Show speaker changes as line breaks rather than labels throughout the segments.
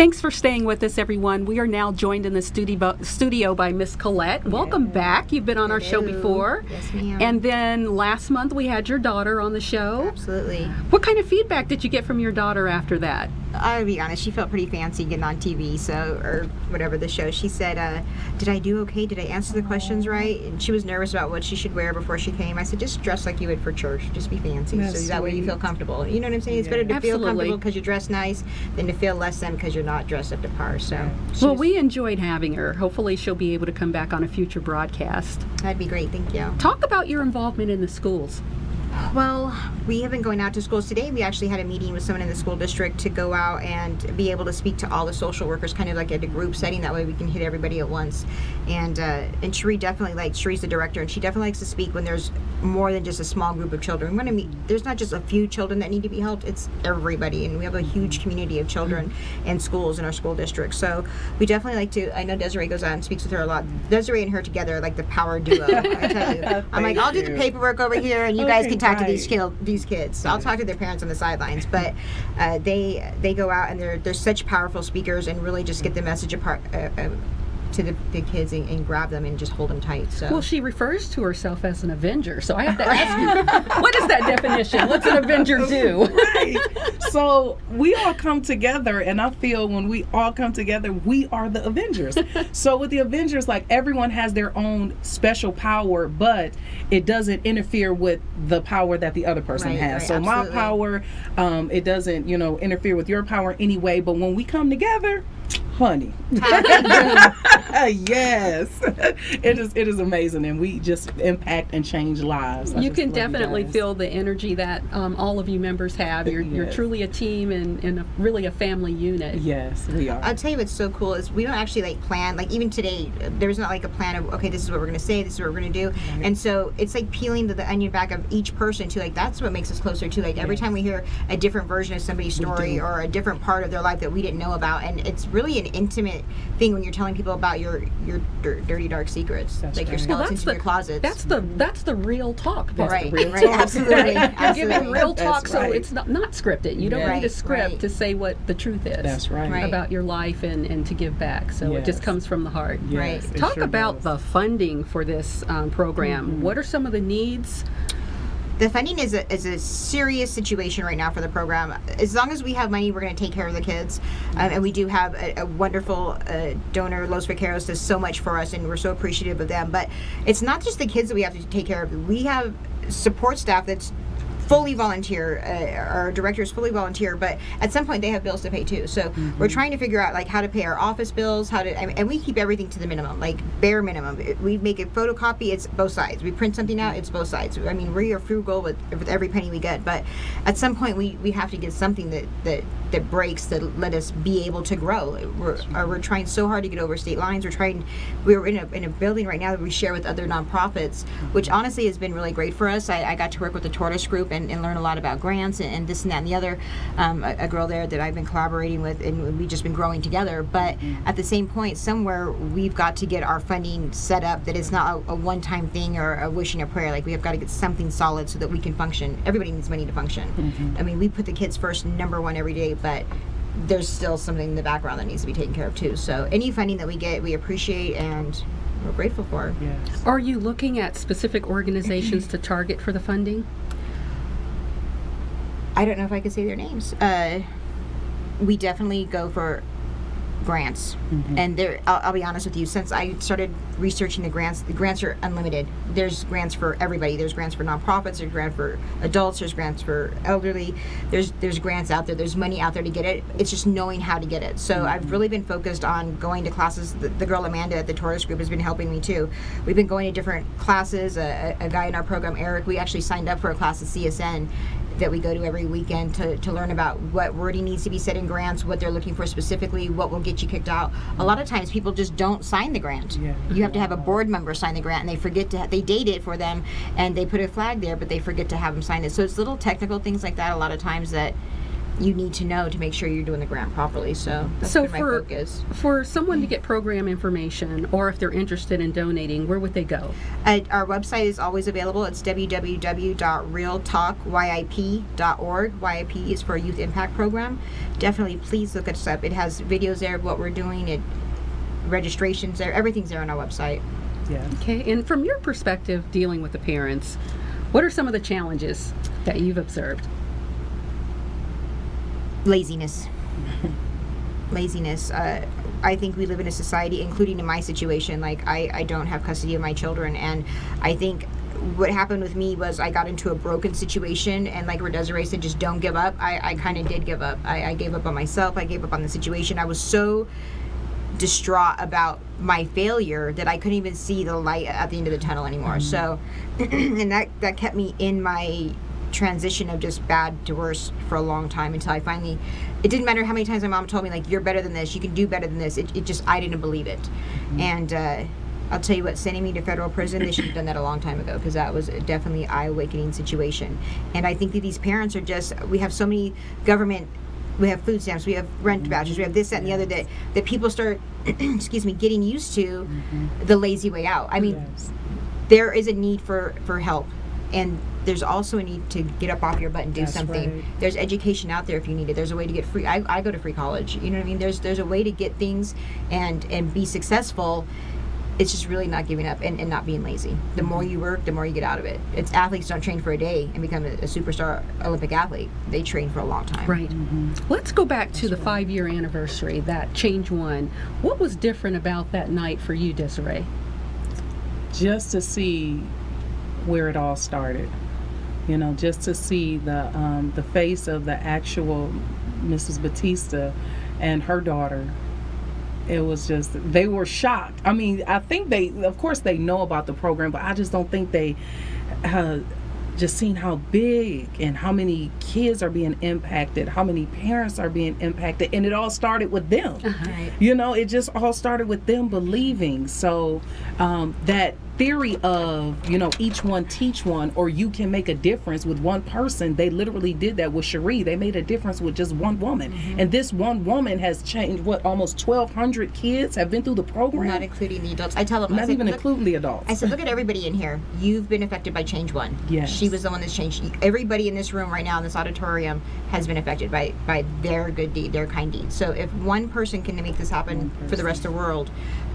Thanks for staying with us, everyone. We are now joined in the studio by Miss Colette. Welcome back. You've been on our show before.
Yes, ma'am.
And then last month we had your daughter on the show.
Absolutely.
What kind of feedback did you get from your daughter after that?
I'll be honest, she felt pretty fancy getting on TV, or whatever the show. She said, did I do okay? Did I answer the questions right? And she was nervous about what she should wear before she came. I said, just dress like you would for church. Just be fancy.
That's
so that way you feel comfortable. You know what I'm saying? It's better to feel comfortable because you dress nice than to feel less than because you're not dressed up to par. So,
well, we enjoyed having her. Hopefully she'll be able to come back on a future broadcast.
That'd be great. Thank you.
Talk about your involvement in the schools.
Well, we have been going out to schools today. We actually had a meeting with someone in the school district to go out and be able to speak to all the social workers, kind of like at a group setting. That way we can hit everybody at once. And Cherie definitely Cherie's the director, and she definitely likes to speak when there's more than just a small group of children. There's not just a few children that need to be helped, it's everybody. And we have a huge community of children and schools in our school district. So we definitely like to, I know Desiree goes out and speaks with her a lot. Desiree and her together are like the power duo, I tell you. I'm like, I'll do the paperwork over here and you guys can talk to these kids. So I'll talk to their parents on the sidelines, but they go out and they're such powerful speakers and really just get the message apart to the kids and grab them and just hold them tight. So
well, she refers to herself as an Avenger, so I have to ask you, what is that definition? What's an Avenger do?
Right. So we all come together, and I feel when we all come together, we are the Avengers. So with the Avengers, like, everyone has their own special power, but it doesn't interfere with the power that the other person has. So
absolutely.
my power, it doesn't, interfere with your power anyway. But when we come together, honey, yes, it is amazing, and we just impact and change lives.
You can definitely feel the energy that all of you members have. You're truly a team and really a family unit.
Yes, we are.
I'll tell you what's so cool is we don't actually plan, even today there's not a plan of, okay, this is what we're going to say, this is what we're going to do. Right. And so it's like peeling the onion back of each person too. That's what makes us closer too. Every time we hear a different version of somebody's story or a different part of their life that we didn't know about, and it's really an intimate thing when you're telling people about your dirty dark secrets.
That's
your skeletons in your closets.
That's the real talk part.
Right,
real
right,
talk.
absolutely.
You're giving real talk, so it's not scripted. You don't need a
Right,
script
right.
to say what the truth is.
That's right.
About your life and to give back. So it just comes from the heart.
Yes,
Right.
it
Talk
sure
about
does.
the funding for this program.
Mm-hmm.
What are some of the needs?
The funding is a serious situation right now for the program. As long as we have money, we're going to take care of the kids. And we do have a wonderful donor. Los Vaqueros does so much for us, and we're so appreciative of them. But it's not just the kids that we have to take care of. We have support staff that's fully volunteer. Our director is fully volunteer, but at some point they have bills to pay too. So we're trying to figure out how to pay our office bills, and we keep everything to the minimum, bare minimum. We make a photocopy, it's both sides. We print something out, it's both sides. I mean, we are frugal with every penny we get, but at some point we have to get something that breaks, that let us be able to grow. We're trying so hard to get over state lines. We're in a building right now that we share with other nonprofits, which honestly has been really great for us. I got to work with the Tortoise Group and learn a lot about grants and this and that and the other. A girl there that I've been collaborating with, and we've just been growing together. But at the same point, somewhere we've got to get our funding set up that it's not a one-time thing or a wish and a prayer. We have got to get something solid so that we can function. Everybody needs money to function. I mean, we put the kids first, number one every day, but there's still something in the background that needs to be taken care of too. So any funding that we get, we appreciate and we're grateful for.
Yes.
Are you looking at specific organizations to target for the funding?
I don't know if I could say their names. We definitely go for grants, and I'll be honest with you, since I started researching the grants are unlimited. There's grants for everybody. There's grants for nonprofits, there's grants for adults, there's grants for elderly, there's grants out there, there's money out there to get it. It's just knowing how to get it. So I've really been focused on going to classes. The girl Amanda at the Tortoise Group has been helping me too. We've been going to different classes. A guy in our program, Eric, we actually signed up for a class at CSN that we go to every weekend to learn about what wording needs to be said in grants, what they're looking for specifically, what will get you kicked out. A lot of times people just don't sign the grant.
Yeah.
You have to have a board member sign the grant, and they forget they date it for them, and they put a flag there, but they forget to have them sign it. So it's little technical things like that a lot of times that you need to know to make sure you're doing the grant properly. So that's
So
been my focus.
for someone to get program information, or if they're interested in donating, where would they go?
Our website is always available. It's www.realtalkyip.org. YIP is for Youth Impact Program. Definitely, please look us up. It has videos there of what we're doing, registrations there, everything's there on our website.
Yeah.
Okay, and from your perspective, dealing with the parents, what are some of the challenges that you've observed?
Laziness. Laziness. I think we live in a society, including in my situation, like I don't have custody of my children, and I think what happened with me was I got into a broken situation, and like Desiree said, just don't give up. I kind of did give up. I gave up on myself. I gave up on the situation. I was so distraught about my failure that I couldn't even see the light at the end of the tunnel anymore. So, and that kept me in my transition of just bad to worse for a long time, until I finally, it didn't matter how many times my mom told me, like, you're better than this, you can do better than this. It just, I didn't believe it. And I'll tell you what, sending me to federal prison, they should have done that a long time ago, because that was definitely an eye-awakening situation. And I think that these parents are just, we have so many government, we have food stamps, we have rent vouchers, we have this, that, and the other, that people start, excuse me, getting used to the lazy way out. I mean, there is a need for help, and there's also a need to get up off your butt and do something.
Right.
There's education out there if you need it. There's a way to get free. I go to free college. You know what I mean? There's a way to get things and be successful. It's just really not giving up and not being lazy. The more you work, the more you get out of it. It's athletes don't train for a day and become a superstar Olympic athlete. They train for a long time.
Right. Let's go back to the 5-year anniversary, that Change One. What was different about that night for you, Desiree?
Just to see where it all started, you know, just to see the face of the actual Mrs. Batista and her daughter. It was just, they were shocked. I mean, I think of course they know about the program, but I just don't think they just seen how big and how many kids are being impacted, how many parents are being impacted, and it all started with them.
Right.
You know, it just all started with them believing. So that theory of, you know, each one teach one, or you can make a difference with one person, they literally did that with Cherie. They made a difference with just one woman. And this one woman has changed, almost 1,200 kids have been through the program?
Not including the adults. I tell them, I
Not
said,
even
look,
including the adults.
I said, look at everybody in here. You've been affected by Change One.
Yes.
She was the one that's changed. Everybody in this room right now, in this auditorium, has been affected by their good deed, their kind deed. So if one person can make this happen for the rest of the world,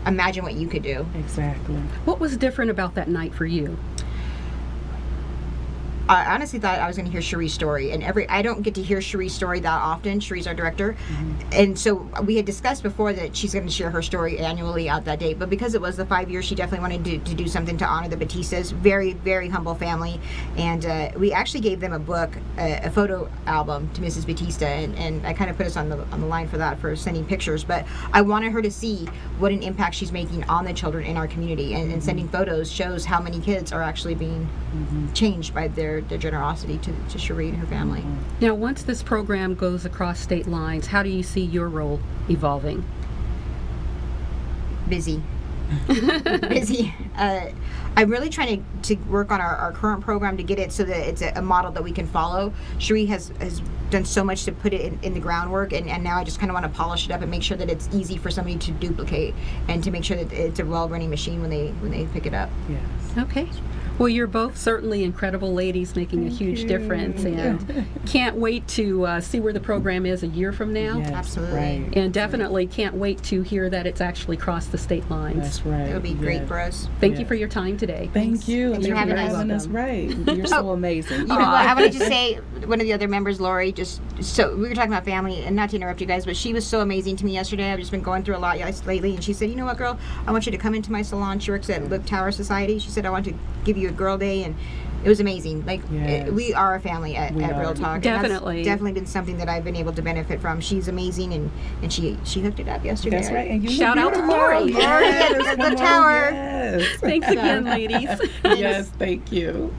imagine what you could do.
Exactly.
What was different about that night for you?
I honestly thought I was going to hear Cherie's story, and I don't get to hear Cherie's story that often. Cherie's our director, and so we had discussed before that she's going to share her story annually out that date. But because it was the 5 years, she definitely wanted to do something to honor the Batistas. Very, very humble family, and we actually gave them a book, a photo album to Mrs. Batista, and I kind of put us on the line for that, for sending pictures. But I wanted her to see what an impact she's making on the children in our community, and sending photos shows how many kids are actually being changed by their generosity to Cherie and her family.
Now, once this program goes across state lines, how do you see your role evolving?
Busy. Busy. I'm really trying to work on our current program to get it so that it's a model that we can follow. Cherie has done so much to put it in the groundwork, and now I just kind of want to polish it up and make sure that it's easy for somebody to duplicate, and to make sure that it's a well-running machine when they pick it up.
Yes.
Okay. Well, you're both certainly incredible ladies, making a huge difference, and can't wait to see where the program is a year from now.
Yes,
Absolutely.
right.
And definitely can't wait to hear that it's actually crossed the state lines.
That's right.
It'll be great
Yes.
for us.
Thank you
Yeah.
for your time today.
Thank you.
Thanks for
You're
having us.
having us. Right. You're so amazing.
You know what? I wanted to say, one of the other members, Lori, so we were talking about family, and not to interrupt you guys, but she was so amazing to me yesterday. I've just been going through a lot lately, and she said, you know what, girl, I want you to come into my salon. She works at Look Tower Society. She said, I want to give you a girl day, and it was amazing. Like,
Yes.
we are a family at
We
Real
are.
Talk. and
Definitely.
that's definitely been something that I've been able to benefit from. She's amazing, and she hooked it up yesterday.
That's right. And you
Shout
look
out to
beautiful.
Lori.
Yes,
Yes.
Look Tower.
Yes.
Thanks again, ladies.
Yes. Thank you.